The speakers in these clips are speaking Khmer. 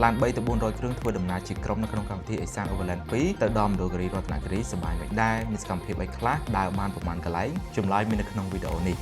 ឡាន3ទៅ400គ្រឿងធ្វើដំណើរជាក្រុមនៅក្នុងកម្មវិធីអេសាន Overland 2ទៅដល់មណ្ឌលគិរីរតនគិរីសប្បាយមិនដែរមានសកម្មភាពអីខ្លះដើរបានប្រមាណកន្លែងចម្លើយមាននៅក្នុងវីដេអូនេះ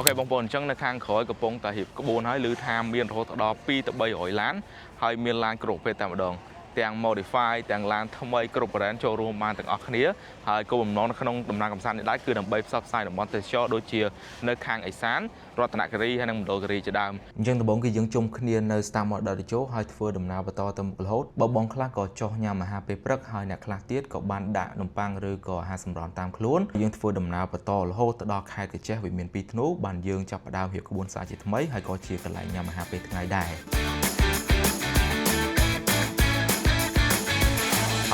អូខេបងប្អូនអញ្ចឹងនៅខាងក្រោយកំពុងតែរៀបក្បួនហើយឮថាមានរហូតដល់2ទៅ300ឡានហើយមានឡានគ្រប់ប្រភេទតែម្ដងទាំង modify ទាំងឡានថ្មីគ្រប់ brand ចូលរួមបានទាំងអស់គ្នាហើយគោលបំណងនៅក្នុងដំណើរកម្សាន្តនេះដែរគឺដើម្បីផ្សព្វផ្សាយតំបន់ទេសចរដូចជានៅខាងឥសានរតនគិរីហើយនិងមណ្ឌលគិរីជាដើមអញ្ចឹងដំបូងគឺយើងជុំគ្នានៅ Star Model តេជោហើយធ្វើដំណើរបន្តទៅមុខរហូតបងខ្លះក៏ចុះញ៉ាំអាហារពេលព្រឹកហើយអ្នកខ្លះទៀតក៏បានដាក់នំប៉័ងឬក៏អាហារសម្រន់តាមខ្លួនយើងធ្វើដំណើរបន្តរហូតទៅដល់ខេត្តកាចេះវិមាន2ធ្នូបានយើងចាប់ផ្ដើមរៀបក្បួនសារជាថ្មីហើយក៏ជាកន្លែងញ៉ាំអាហារពេលថ្ងៃដែរ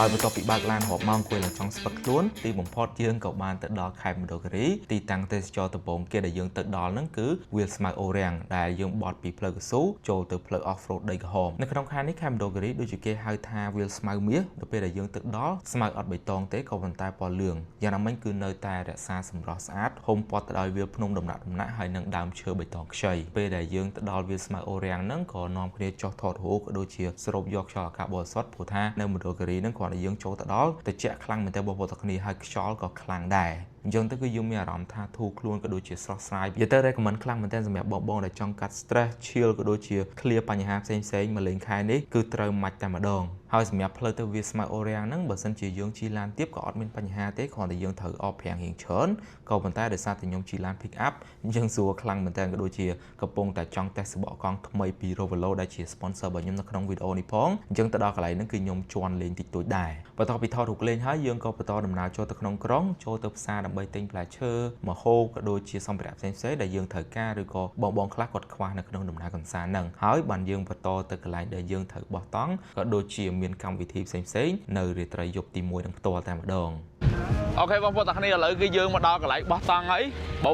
ហើយបន្ទាប់ពីបើកឡានរាប់ម៉ោងអង្គុយឡើងចង់ស្ពឹកខ្លួនទីបំផុតយើងក៏បានទៅដល់ខេត្តមណ្ឌលគិរីទីតាំងទេសចរដំបូងគេដែលយើងទៅដល់ហ្នឹងគឺវាលស្មៅអូរាំងដែលយើងបត់ពីផ្លូវកស៊ូចូលទៅផ្លូវ off road ដីក្រហមនៅក្នុងខេត្តនេះខេត្តមណ្ឌលគិរីដូចជាគេហៅថាវាលស្មៅមាសដល់ពេលដែលយើងទៅដល់ស្មៅអត់បៃតងទេក៏ប៉ុន្តែពណ៌លឿងយ៉ាងណាមិញគឺនៅតែរក្សាសម្រស់ស្អាតហុំព័ទ្ធទៅដោយវាលភ្នំដំណាក់ហើយនឹងដើមឈើបៃតងខ្ចីពេលដែលយើងទៅដល់វាលស្មៅអូរាំងហ្នឹងក៏នាំគ្នាចុះថតរូបក៏ដូចជាស្រូបយកខ្យល់អាកាសបរិសុទ្ធព្រោះថានៅមណ្ឌលគិរីហ្នឹងគាត់ឲ្យយើងចូលទៅដល់ត្រជាក់ខ្លាំងមែនតើបងប្អូនទាំងគ្នាហើយខ្យល់ក៏ខ្លាំងដែរអញ្ចឹងទៅគឺយើងមានអារម្មណ៍ថាធូរខ្លួនក៏ដូចជាស្រស់ស្រាយនិយាយទៅ recommend ខ្លាំងមែនតើសម្រាប់បងដែលចង់កាត់ stress chill ក៏ដូចជា clear បញ្ហាផ្សេងៗមកលេងខែនេះគឺត្រូវមាច់តែម្ដងហើយសម្រាប់ផ្លូវទៅវាស្មៅអូរាំងហ្នឹងបើសិនជាយើងជិះឡានទៀតក៏អត់មានបញ្ហាទេគ្រាន់តែយើងត្រូវអបប្រាំងរៀងច្រើនក៏ប៉ុន្តែដោយសារតែខ្ញុំជិះឡាន pick up អញ្ចឹងស្រួលខ្លាំងមែនតើក៏ដូចជាកំពុងតែចង់តេស្តសបកកង់ថ្មីពី Rovelo ដែលជា sponsor របស់ខ្ញុំនៅក្នុងវីដេអូនេះផងអញ្ចឹងទៅដល់កន្លែងហ្នឹងគឺខ្ញុំជន់លេងតិចតួចដែរបន្ទាប់ពីថតរូបលេងហើយយើងក៏បន្តដំណើរចូលទៅក្នុងក្រុងចូលទៅផ្សារដើម្បីទិញផ្លែឈើម្ហូបក៏ដូចជាសម្ភារៈផ្សេងៗដែលយើងត្រូវការឬក៏បងខ្លះគាត់ខ្វះនៅក្នុងដំណើរកម្សាន្តហ្នឹងហើយបានយើងបន្តទៅកន្លែងដែលយើងត្រូវបោះតង់ក៏ដូចជាមានកម្មវិធីផ្សេងៗនៅរាត្រីយប់ទី1នឹងផ្ទាល់តែម្ដងអូខេបងប្អូនទាំងគ្នាឥឡូវគឺយើងមកដល់កន្លែងបោះតង់ហើយ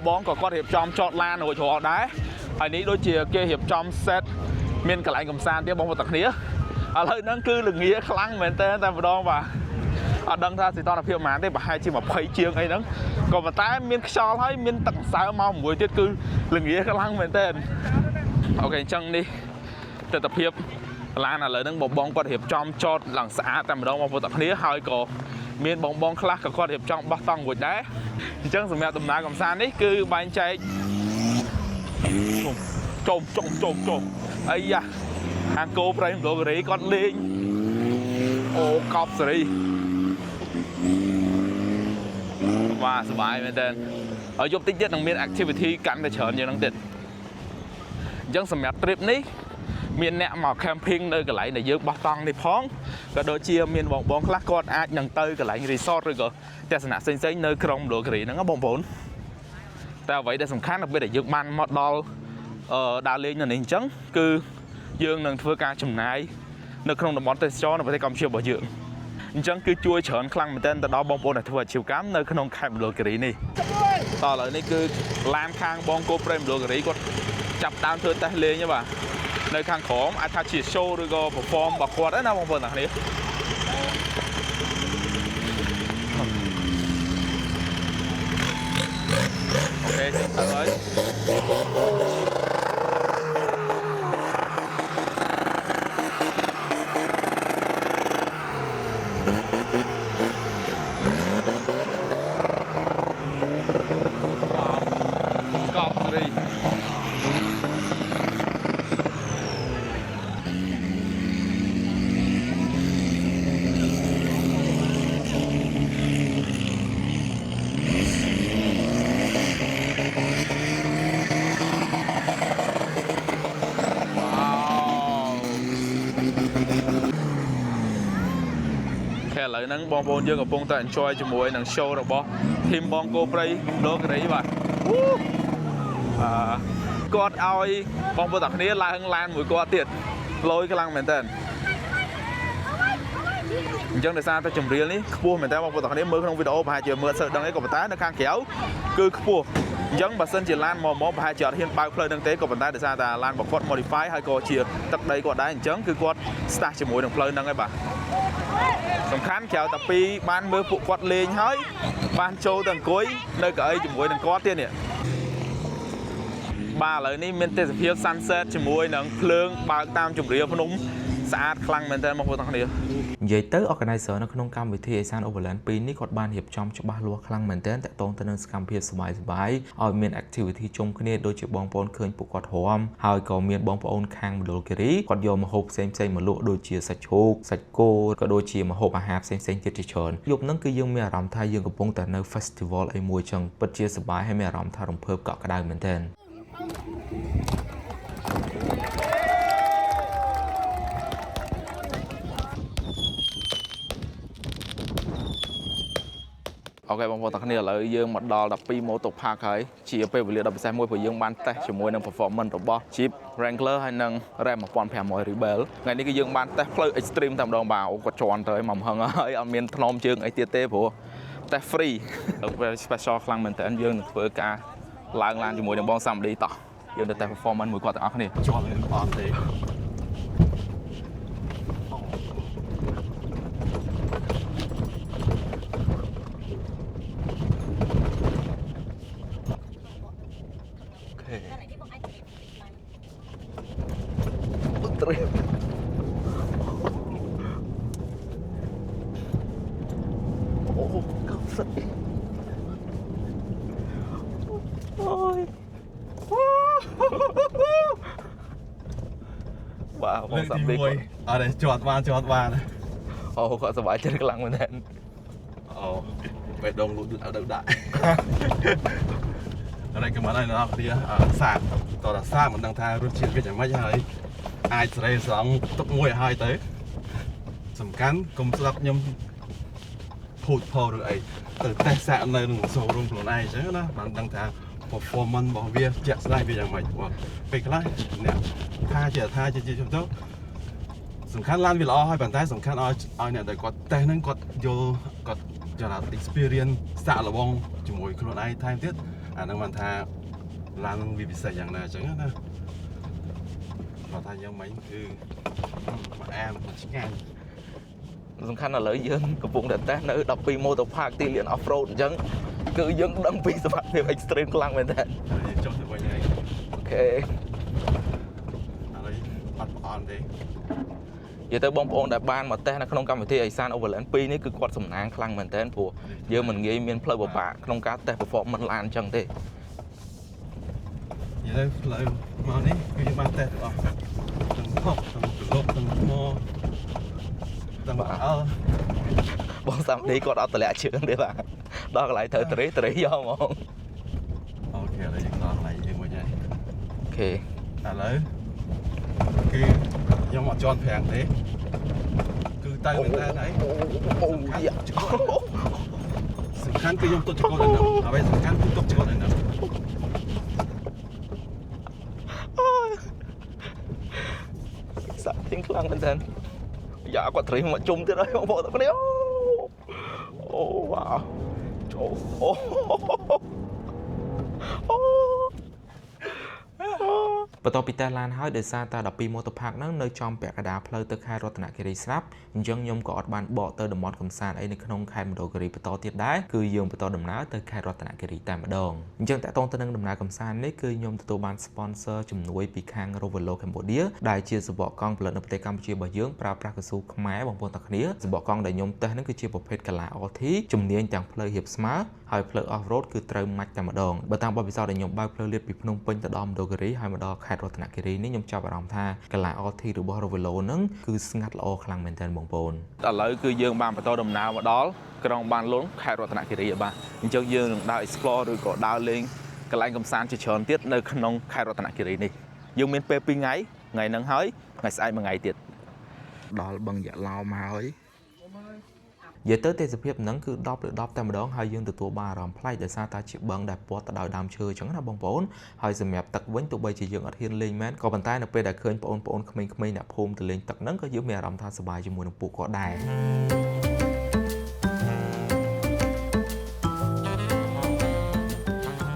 បងក៏គាត់រៀបចំចតឡានរួចរាល់ដែរហើយនេះដូចជាគេរៀបចំ set មានកន្លែងកម្សាន្តទៀតបងប្អូនទាំងគ្នាឥឡូវហ្នឹងគឺល្ងាខ្លាំងមែនតើតែម្ដងបាទអត់ដឹងថាសីតុណ្ហភាពប៉ុន្មានទេប្រហែលជា20ជាងអីហ្នឹងក៏ប៉ុន្តែមានខ្យល់ហើយមានទឹកសើមកមួយទៀតគឺល្ងាខ្លាំងមែនតើអូខេអញ្ចឹងនេះទស្សនភាពឡានឥឡូវហ្នឹងបងគាត់រៀបចំចតឡើងស្អាតតែម្ដងបងប្អូនទាំងគ្នាហើយក៏មានបងខ្លះក៏គាត់រៀបចំបោះតង់រួចដែរអញ្ចឹងសម្រាប់ដំណើរកម្សាន្តនេះគឺបែងចែកចុំអាយ៉ាអង្គរប្រៃមណ្ឌលគិរីគាត់លេងអូកប់សេរីបាទសប្បាយមែនតើហើយយប់តិចទៀតនឹងមាន activity កាន់តែច្រើនជាងហ្នឹងទៀតអញ្ចឹងសម្រាប់ trip នេះមានអ្នកមក camping នៅកន្លែងដែលយើងបោះតង់នេះផងក៏ដូចជាមានបងខ្លះគាត់អាចនឹងទៅកន្លែង resort ឬក៏ទស្សនៈផ្សេងៗនៅក្រុងមណ្ឌលគិរីហ្នឹងបងប្អូនតែអ្វីដែលសំខាន់នៅពេលដែលយើងបានមកដល់ដើរលេងនៅនេះអញ្ចឹងគឺយើងនឹងធ្វើការចំណាយនៅក្នុងតំបន់ទេសចរនៅប្រទេសកម្ពុជារបស់យើងអញ្ចឹងគឺជួយច្រើនខ្លាំងមែនទែនទៅដល់បងប្អូនដែលធ្វើអាជីវកម្មនៅក្នុងខេត្តមណ្ឌលគិរីនេះតោះឥឡូវនេះគឺឡានខាងបងគោព្រៃមណ្ឌលគិរីគាត់ចាប់ដើមធ្វើតេស្តលេងទេបាទនៅខាងក្រោមអាចថាជា show ឬក៏ perform របស់គាត់ណាបងប្អូនទាំងគ្នាអូខេទៅហើយឥឡូវហ្នឹងបងប្អូនយើងកំពុងតែ enjoy ជាមួយនឹង show របស់ team បងគោព្រៃមណ្ឌលគិរីបាទគាត់ឲ្យបងប្អូនទាំងគ្នាឡើងឡានមួយគាត់ទៀតលយខ្លាំងមែនតើអញ្ចឹងដោយសារតែចម្រៀលនេះខ្ពស់មែនតើបងប្អូនទាំងគ្នាមើលក្នុងវីដេអូប្រហែលជាមើលសូវដឹងអីក៏ប៉ុន្តែនៅខាងក្រៅគឺខ្ពស់ Dân bà sân chỉ lan mò bà hai chợ hiện bao phơi năng tế của bản tay để ra là lan bảo quạt modify hay có chia tắc đây quạt đá chấn cứ quạt start chỉ mùi đồng phơi năng ấy bà sầm khán kẹo tập pi ban mưa phụ quạt lên hơi ban châu tầng cuối nơi cả ấy chỉ mùi đằng có tiên nè ba lời ní mình tên phía sunset chỉ mùi năng phơi bao tam chục rìa phun đúng sạch khăng mình tên một vô thằng này vậy tới organizer nó không cam với thì Asan Overland pin ní còn ban hiệp trong cho ba lúa khăng mình tên tại tôn tên scam phía sải ở miền activity chung cái này đôi chữ bong bóng khơi phụ quạt hòmហើយក៏មានបងប្អូនខាងមណ្ឌលគិរីគាត់យកមកហូបផ្សេងៗមកលក់ដូចជាសាច់ជ្រូកសាច់គោក៏ដូចជាមកហូបអាហារផ្សេងៗទៀតជាច្រើនយប់ហ្នឹងគឺយើងមានអារម្មណ៍ថាយើងកំពុងតែនៅ festival អីមួយចឹងពិតជាសប្បាយហើយមានអារម្មណ៍ថារំភើបកក់ក្ដៅមែនទែនអូខេបងប្អូនទាំងគ្នាឥឡូវយើងមកដល់12 Moto Park ហើយជាពេលវេលាដ៏ពិសេសមួយព្រោះយើងបានតេស្តជាមួយនឹង performance របស់ Jeep Wrangler ហើយនិង Ram 1500 Rebel ថ្ងៃនេះគឺយើងបានតេស្តផ្លូវ extreme តែម្ដងបាទគាត់ជន់ទៅមកហឹងហើយអត់មានថ្នមជើងអីទៀតទេព្រោះតេស្ត free ពេល special ខ្លាំងមែនតើយើងនឹងធ្វើការឡើងឡានជាមួយនឹងបងសាំឌីតោះយើងទៅតេស្ត performance មួយគាត់ទាំងអស់គ្នាជន់lênអត់ទេwow បងសាំឌីគាត់អត់ទេជាប់បានអូគាត់សប្បាយចិត្តខ្លាំងមែនទេអូបេះដូងលូតដាក់อะไรกันมาได้นะพี่สากต่อจากสากมันดังทางรถเชียร์เป็นอย่างไม่ใช่ไอ้ใส่สองตบมวยhai tớiสำคัญกรมสลับยมพูดพอหรือไอ้แต่สากในหนึ่งโซ่รวมของไอ้ใช่ไหมนะมันดังทาง performance บอกเวียจะได้เป็นอย่างไรว่าเป็นไรเนี่ยท่าจะชมเจ้าสำคัญล้านวิลล์ให้bảnท้ายสำคัญเอาเนี่ยแต่ก็แต่นั้นก็โยก็จะรับ experience สากระวงจมูกคนไอ้ทางที่năng bàn thà lan vì bị sảyอย่างnào chẳngนะmà thay nhau mấyคือmà em chỉ ngang សំខាន់ឥឡូវយើងកំពុងតែតេស្តនៅ12 Moto Park ទីលាន off road អញ្ចឹងគឺយើងដឹងពីសមត្ថភាព extreme ខ្លាំងមែនតើចុះទៅវិញហើយអូខេឥឡូវអត់អន់ទេនិយាយទៅបងប្អូនដែលបានមកតេស្តនៅក្នុងកម្មវិធី Asan Overland 2នេះគឺគាត់សំណាងខ្លាំងមែនតើព្រោះយើងមិនងាយមានផ្លូវពិបាកក្នុងការតេស្ត performance ឡានអញ្ចឹងទេនិយាយទៅផ្លូវមកនេះគឺយើងបានតេស្តទាំងអស់ទាំងហុកទាំងប្រឡប់ទាំងថ្មទាំងអើបងសាំឌីគាត់អត់តម្លាក់ជើងទេបាទដល់កន្លែងត្រូវត្រេយកហ្មងអូខេឥឡូវយើងដល់កន្លែងយើងមួយហើយអូខេឥឡូវគឺខ្ញុំអត់ជន់ប្រាំងទេគឺទៅមែនតើអីសំខាន់គឺខ្ញុំទុកចង្កូតនៅនោះអ្វីសំខាន់គឺទុកចង្កូតនៅនោះសាក់ទៀងខ្លាំងមែនតើយ៉ាគាត់ត្រីមកជុំទៀតហើយបងប្អូនទាំងគ្នាអូវ៉ាអូបន្ទាប់ពីតេស្តឡានហើយដោយសារតែ12 Moto Park ហ្នឹងនៅចំពាក់កណ្ដាលផ្លូវទៅខេត្តរតនគិរីស្រាប់អញ្ចឹងខ្ញុំក៏អត់បានបកទៅតំបន់កំសាន្តអីនៅក្នុងខេត្តមណ្ឌលគិរីបន្តទៀតដែរគឺយើងបន្តដំណើរទៅខេត្តរតនគិរីតែម្ដងអញ្ចឹងតកតងទៅនឹងដំណើរកំសាន្តនេះគឺខ្ញុំទទួលបាន sponsor ជំនួយពីខាង Rovelo Cambodia ដែលជាសបកកង់ផលិតនៅប្រទេសកម្ពុជារបស់យើងប្រើប្រាស់កស៊ូខ្មែរបងប្អូនទាំងគ្នាសបកកង់ដែលខ្ញុំតេស្តហ្នឹងគឺជាប្រភេទ Kala RT ជំនាញទាំងផ្លូវហៀបស្មើហើយផ្លូវ off road គឺត្រូវម៉ាច់តែម្ដងបើតាមបទពិសោធន៍ដែលខ្ញុំបើកផ្លូវលាតពីភ្នំពេញទៅដល់មណ្ឌលគិរីហើយមកដល់ខេត្តរតនគិរីនេះខ្ញុំចាប់អារម្មណ៍ថា Kala RT របស់ Rovelo ហ្នឹងគឺស្ងាត់ល្អខ្លាំងមែនទែនបងប្អូនឥឡូវគឺយើងបានបន្តដំណើរមកដល់ក្រុងបានលុងខេត្តរតនគិរីបាទអញ្ចឹងយើងនឹងដើរ explore ឬក៏ដើរលេងកន្លែងកំសាន្តជាច្រើនទៀតនៅក្នុងខេត្តរតនគិរីនេះយើងមានពេល2ថ្ងៃហ្នឹងហើយថ្ងៃស្អែក1ថ្ងៃទៀតដល់បឹងយ៉ាឡោមកហើយនិយាយទៅទេសភាពហ្នឹងគឺ10លើ10តែម្ដងហើយយើងទទួលបានអារម្មណ៍ប្លែកដោយសារតែជាបឹងដែលព័ទ្ធទៅដោយដើមឈើអញ្ចឹងណាបងប្អូនហើយសម្រាប់ទឹកវិញទោះបីជាយើងអត់ហ៊ានលេងមែនក៏ប៉ុន្តែនៅពេលដែលឃើញបងប្អូនក្មេងៗអ្នកភូមិទៅលេងទឹកហ្នឹងក៏យើងមានអារម្មណ៍ថាសប្បាយជាមួយនឹងពួកគាត់ដែរ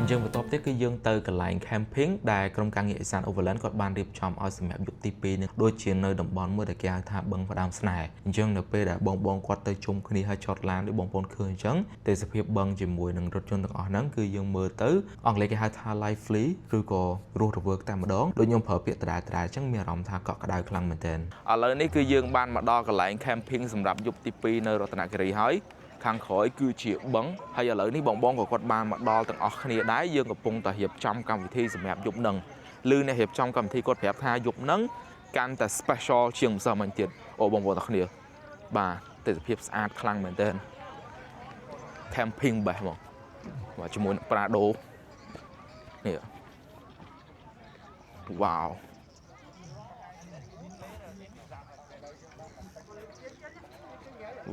អ យើងបន្ទាប់ទៀតគឺយើងទៅកន្លែង camping ដែលក្រុមការងារ Isan Overland គាត់បានរៀបចំឲ្យសម្រាប់យប់ទី2នេះដូចជានៅតំបន់មួយដែលគេហៅថាបឹងផ្ដាំស្នេហ៍អញ្ចឹងនៅពេលដែលបងគាត់ទៅជុំគ្នាហើយចតឡានដូចបងប្អូនឃើញអញ្ចឹងទេសភាពបឹងជាមួយនឹងរថយន្តទាំងអស់ហ្នឹងគឺយើងមើលទៅអង់គ្លេសគេហៅថា lively ឬក៏រស់រវើកតែម្ដងដូចខ្ញុំប្រើពាក្យដដែលអញ្ចឹងមានអារម្មណ៍ថាកក់ក្ដៅខ្លាំងមែនទែនឥឡូវនេះគឺយើងបានមកដល់កន្លែង camping សម្រាប់យប់ទី2នៅរតនគិរីហើយខាងក្រោយគឺជាបឹងហើយឥឡូវនេះបងក៏គាត់បានមកដល់ទាំងអស់គ្នាដែរយើងកំពុងតែរៀបចំកម្មវិធីសម្រាប់យប់ហ្នឹងឬអ្នករៀបចំកម្មវិធីគាត់ប្រាប់ថាយប់ហ្នឹងកាន់តែ special ជាងម្សិលមិញទៀតអូបងប្អូនទាំងគ្នាបាទទេសភាពស្អាតខ្លាំងមែនទែន camping បែបមកបាទជាមួយនឹង Prado នេះវ៉ាវ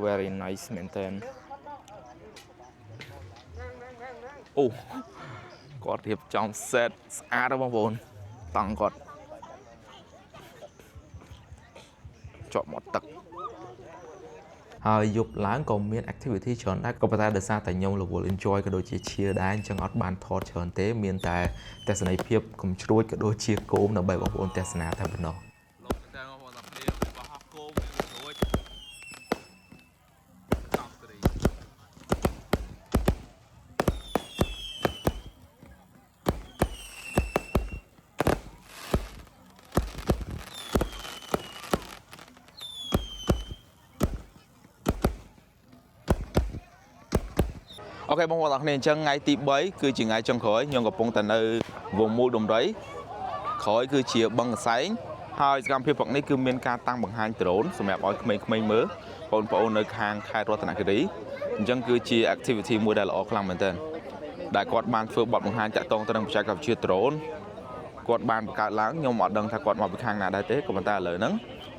very nice មែនទែនអូគាត់រៀបចំ set ស្អាតបងប្អូនតង់គាត់ជាប់មាត់ទឹកហើយយប់ឡើងក៏មាន activity ច្រើនដែរក៏ប៉ុន្តែដោយសារតែខ្ញុំរវល់ enjoy ក៏ដូចជា cheer ដែរអញ្ចឹងអត់បានថតច្រើនទេមានតែទស្សនីយភាពកំជ្រួចក៏ដូចជាគោមដើម្បីបងប្អូនទស្សនាតែប៉ុណ្ណោះអូខេបងប្អូនអរគ្នាអញ្ចឹងថ្ងៃទី3គឺជាថ្ងៃចុងក្រោយខ្ញុំកំពុងតែនៅវងមូលដំរីក្រោយគឺជាបឹងកសែងហើយសកម្មភាពព្រឹកនេះគឺមានការតាំងបង្ហាញដ្រូនសម្រាប់ឲ្យក្មេងៗមើលបងប្អូននៅខាងខេត្តរតនគិរីអញ្ចឹងគឺជា activity មួយដែលល្អខ្លាំងមែនទែនដែលគាត់បានធ្វើបទបង្ហាញតាក់ទងទៅនឹងបច្ចេកវិទ្យាដ្រូនគាត់បានបង្កើតឡើងខ្ញុំអត់ដឹងថាគាត់មកពីខាងណាដែរទេក៏ប៉ុន្តែឥឡូវហ្នឹង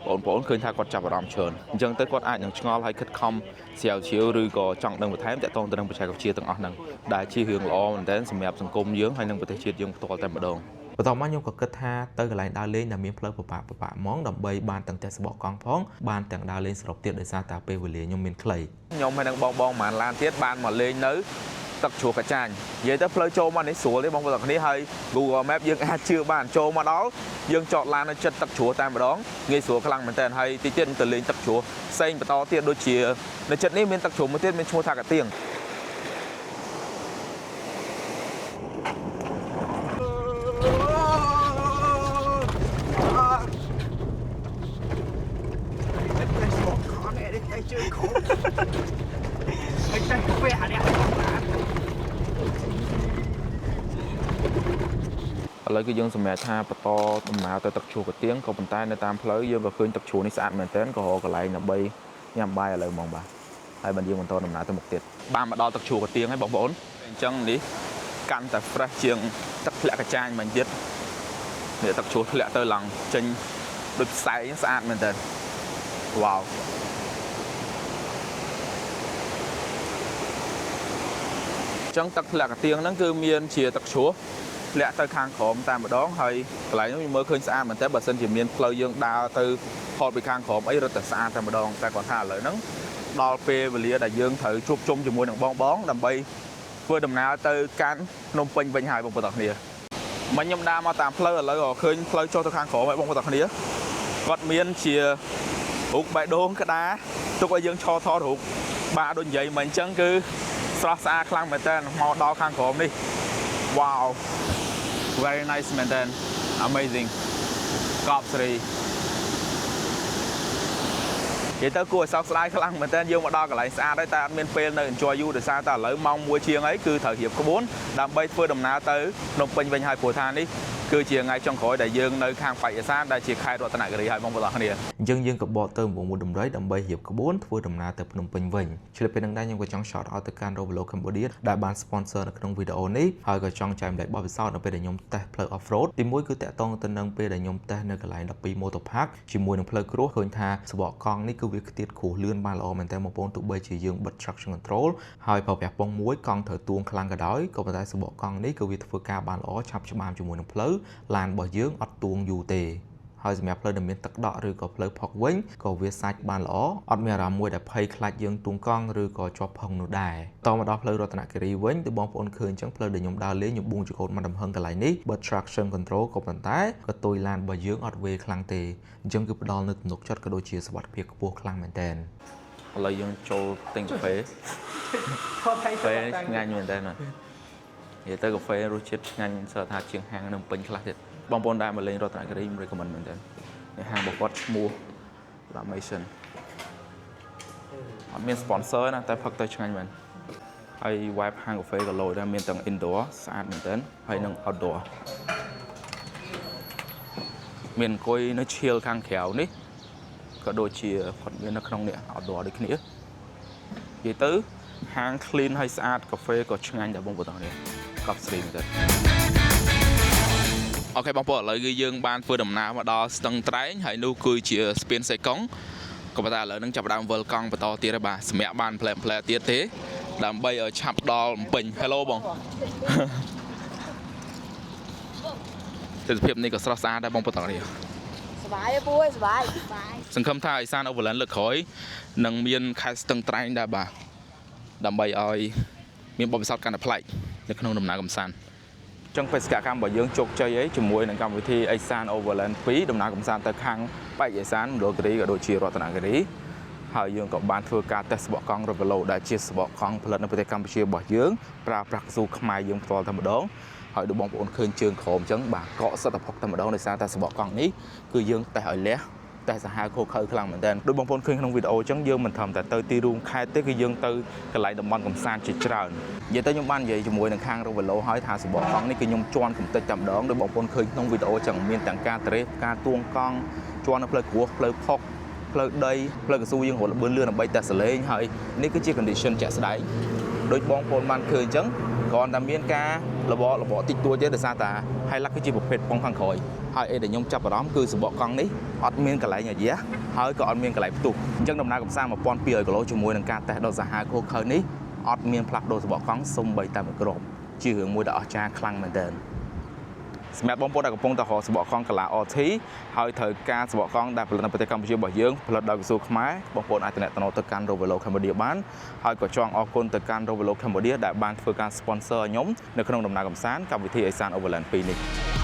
បងប្អូនឃើញថាគាត់ចាប់អារម្មណ៍ច្រើនអញ្ចឹងទៅគាត់អាចនឹងឆ្ងល់ហើយខិតខំស្រាវជ្រាវឬក៏ចង់ដឹងបន្ថែមតាក់ទងទៅនឹងបច្ចេកវិទ្យាទាំងអស់ហ្នឹងដែលជារឿងល្អមែនទែនសម្រាប់សង្គមយើងហើយនិងប្រទេសជាតិយើងផ្ទាល់តែម្ដងបន្ទាប់មកខ្ញុំក៏គិតថាទៅកន្លែងដើរលេងដែលមានផ្លូវពិបាកហ្មងដើម្បីបានទាំងផ្ទះសបកកង់ផងបានទាំងដើរលេងសរុបទៀតដោយសារតែពេលវេលាខ្ញុំមានខ្លីខ្ញុំហើយនឹងបងប្រហែលឡានទៀតបានមកលេងនៅទឹកជ្រោះកាចាញនិយាយទៅផ្លូវចូលមកនេះស្រួលទេបងប្អូនទាំងគ្នាហើយ Google Map យើងអាចជឿបានចូលមកដល់យើងចតឡាននៅចិត្តទឹកជ្រោះតែម្ដងងាយស្រួលខ្លាំងមែនទែនហើយទីទៀតទៅលេងទឹកជ្រោះផ្សេងបន្តទៀតដូចជានៅចិត្តនេះមានទឹកជ្រោះមួយទៀតមានឈ្មោះថាកាទៀងឥឡូវគឺយើងសម្រាប់ថាបន្តដំណើរទៅទឹកជ្រោះកាទៀងក៏ប៉ុន្តែនៅតាមផ្លូវយើងក៏ឃើញទឹកជ្រោះនេះស្អាតមែនទែនក៏រកកន្លែងដើម្បីញ៉ាំបាយឥឡូវហ្មងបាទហើយបានយើងបន្តដំណើរទៅមុខទៀតបានមកដល់ទឹកជ្រោះកាទៀងហើយបងប្អូនអញ្ចឹងនេះកាន់តែ fresh ជាងទឹកធ្លាក់កាចាញមិញទៀតនេះទឹកជ្រោះធ្លាក់ទៅឡើងចេញដូចផ្សែងស្អាតមែនទែនវ៉ាវអញ្ចឹងទឹកធ្លាក់កាទៀងហ្នឹងគឺមានជាទឹកជ្រោះលាក់ទៅខាងក្រោមតែម្ដងហើយកន្លែងនោះខ្ញុំមើលឃើញស្អាតមែនតើបើសិនជាមានផ្លូវយើងដើរទៅផុតពីខាងក្រោមអីរត់តែស្អាតតែម្ដងតែគាត់ថាឥឡូវហ្នឹងដល់ពេលវេលាដែលយើងត្រូវជួបជុំជាមួយនឹងបងដើម្បីធ្វើដំណើរទៅកាន់ភ្នំពេញវិញហើយបងប្អូនទាំងគ្នាមិញខ្ញុំដើរមកតាមផ្លូវឥឡូវក៏ឃើញផ្លូវចុះទៅខាងក្រោមហើយបងប្អូនទាំងគ្នាគាត់មានជារូបបេះដូងក្តារទុកឲ្យយើងឈរថតរូបបាទដូចនិយាយមិញអញ្ចឹងគឺស្រស់ស្អាតខ្លាំងមែនតើមកដល់ខាងក្រោមនេះ wow very nice មែនតើ amazing កប់ស្រីនិយាយទៅគួរឲ្យសោកស្ដាយខ្លាំងមែនតើយើងមកដល់កន្លែងស្អាតហើយតែអត់មានពេលនៅ enjoy យូរដោយសារតែឥឡូវម៉ោង 1 ជាងហើយគឺត្រូវរៀបក្បួនដើម្បីធ្វើដំណើរទៅភ្នំពេញវិញហើយព្រោះថានេះគឺជាថ្ងៃចុងក្រោយដែលយើងនៅខាងប៉ែកឥសានដែលជាខេត្តរតនគិរីហើយបងប្អូនទាំងគ្នាអញ្ចឹងយើងក៏បកទៅវងមូលដំរីដើម្បីរៀបក្បួនធ្វើដំណើរទៅភ្នំពេញវិញឆ្លៀតពេលនឹងដែរខ្ញុំក៏ចង់ shout out ទៅកាន់ Rovelo Cambodia ដែលបាន sponsor នៅក្នុងវីដេអូនេះហើយក៏ចង់ចែករំលែកបទពិសោធន៍នៅពេលដែលខ្ញុំតេស្តផ្លូវ off road ទីមួយគឺតាក់ទងទៅនឹងពេលដែលខ្ញុំតេស្តនៅកន្លែង12 Motor Park ជាមួយនឹងផ្លូវគ្រោះឃើញថាសបកកង់នេះគឺវាខ្ទាតគ្រោះលឿនបានល្អមែនតើបងប្អូនទោះបីជាយើងបិទ traction control ហើយប្រើប្រាស់ពងមួយកង់ត្រូវទួងខ្លាំងក៏ដោយក៏ប៉ុន្តែសបកកង់នេះគឺវាធ្វើការបានល្អឆាប់ច្បាមជាមួយនឹងផ្លូវឡានរបស់យើងអត់ទួងយូរទេហ ហើយសម្រាប់ផ្លូវដែលមានទឹកដក់ឬក៏ផ្លូវផុកវិញក៏វាសាច់បានល្អអត់មានអារម្មណ៍មួយដែលភ័យខ្លាចយើងទូងកង់ឬក៏ជាប់ផឹងនោះដែរតមកដល់ផ្លូវរតនគិរីវិញទៅបងប្អូនឃើញអញ្ចឹងផ្លូវដែលខ្ញុំដើរលេងខ្ញុំបួងចង្កូតមកដំហឹងកន្លែងនេះបើ traction control ក៏ប៉ុន្តែក៏ទុយឡានរបស់យើងអត់វេខ្លាំងទេអញ្ចឹងគឺផ្ដល់នូវទំនុកចិត្តក៏ដូចជាសុវត្ថិភាពខ្ពស់ខ្លាំងមែនតើឥឡូវយើងចូលទិញកាហ្វេកាហ្វេឆ្ងាញ់មែនតើនិយាយទៅកាហ្វេរសជាតិឆ្ងាញ់សើថាជាងហាងនៅពេញខ្លះទៀតបងប្អូនដែលមកលេងរតនគិរីខ្ញុំ recommend មែនតើហាងរបស់គាត់ឈ្មោះ Ramation អត់មាន sponsor ណាតែផឹកទៅឆ្ងាញ់មែនហើយ vibe ហាងកាហ្វេក៏លយដែរមានទាំង indoor ស្អាតមែនតើហើយនិង outdoor មានអង្គុយនៅឈៀលខាងក្រៅនេះក៏ដូចជាគាត់មាននៅក្នុងនេះ outdoor ដូចគ្នានិយាយទៅហាង clean ហើយស្អាតកាហ្វេក៏ឆ្ងាញ់ដែរបងប្អូនទាំងនេះកប់ស្រីមែនតើអូខេបងប្អូនឥឡូវគឺយើងបានធ្វើដំណើរមកដល់ស្ទឹងត្រែងហើយនោះគឺជាស្ពានសេកុងក៏ប៉ុន្តែឥឡូវនឹងចាប់ផ្ដើមវិលកង់បន្តទៀតហើយបាទសម្រាប់បានផ្លែទៀតទេដើម្បីឲ្យឆាប់ដល់ភ្នំពេញ Hello បងទេសភាពនេះក៏ស្រស់ស្អាតដែរបងប្អូនទាំងនេះសบายទេពូអើយសบายសង្ឃឹមថាឥសាន Overland លើកក្រោយនឹងមានខេត្តស្ទឹងត្រែងដែរបាទដើម្បីឲ្យមានបទពិសោធន៍កាន់តែប្លែកនៅក្នុងដំណើរកម្សាន្តចឹងបេសកកម្មរបស់យើងជោគជ័យហើយជាមួយនឹងកម្មវិធីឥសាន Overland 2ដំណើរកម្សាន្តទៅខាងបែកឥសានមណ្ឌលគិរីក៏ដូចជារតនគិរីហើយយើងក៏បានធ្វើការតេស្តសបកកង់ Revelo ដែលជាសបកកង់ផលិតនៅប្រទេសកម្ពុជារបស់យើងប្រើប្រាស់កស៊ូខ្មែរយើងផ្ទាល់តែម្ដងហើយដូចបងប្អូនឃើញជើងក្រោមអញ្ចឹងបាទកកសិតតែផុកតែម្ដងដោយសារតែសបកកង់នេះគឺយើងតេស្តឲ្យលះតែសាហាវខូខើខ្លាំងមែនតើដូចបងប្អូនឃើញក្នុងវីដេអូអញ្ចឹងយើងមិនត្រឹមតែទៅទីរួមខេត្តទេគឺយើងទៅកន្លែងតំបន់កំសាន្តជាច្រើននិយាយទៅខ្ញុំបាននិយាយជាមួយនឹងខាង Revelo ហើយថាសបកកង់នេះគឺខ្ញុំជន់កំតិចតែម្ដងដូចបងប្អូនឃើញក្នុងវីដេអូអញ្ចឹងមានទាំងការត្រេះការទួងកង់ជន់នៅផ្លូវគ្រោះផ្លូវផុកផ្លូវដីផ្លូវកស៊ូយើងរត់លឿនលឿនដើម្បីតែសលេងហើយនេះគឺជា condition ជាក់ស្ដែងដូចបងប្អូនបានឃើញអញ្ចឹងគ្រាន់តែមានការរបកតិចតួចទេដោយសារតែ Hilux គឺជាប្រភេទប៉ុងខាងក្រោយហើយអីដែលខ្ញុំចាប់អារម្មណ៍គឺសបកកង់នេះអត់មានកន្លែងអាយ៉ាហើយក៏អត់មានកន្លែងផ្ទុះអញ្ចឹងដំណើរកម្សាន្ត 1200 គីឡូជាមួយនឹងការតេស្តដ៏សាហាវខូខើនេះអត់មានផ្លាស់ប្ដូរសបកកង់សូម្បីតែមួយគ្រាប់ជារឿងមួយដែលអស្ចារ្យខ្លាំងមែនទែនសម្រាប់បងប្អូនដែលកំពុងតែរកសបកកង់កាឡា RT ហើយត្រូវការសបកកង់ដែលផលិតនៅប្រទេសកម្ពុជារបស់យើងផលិតដោយកស៊ូខ្មែរបងប្អូនអាចទំនាក់ទំនងទៅកាន់ Revelo Cambodia បានហើយក៏ចង់អរគុណទៅកាន់ Revelo Cambodia ដែលបានធ្វើការ sponsor ឲ្យខ្ញុំនៅក្នុងដំណើរកម្សាន្តកម្មវិធីឥសាន Overland 2នេះ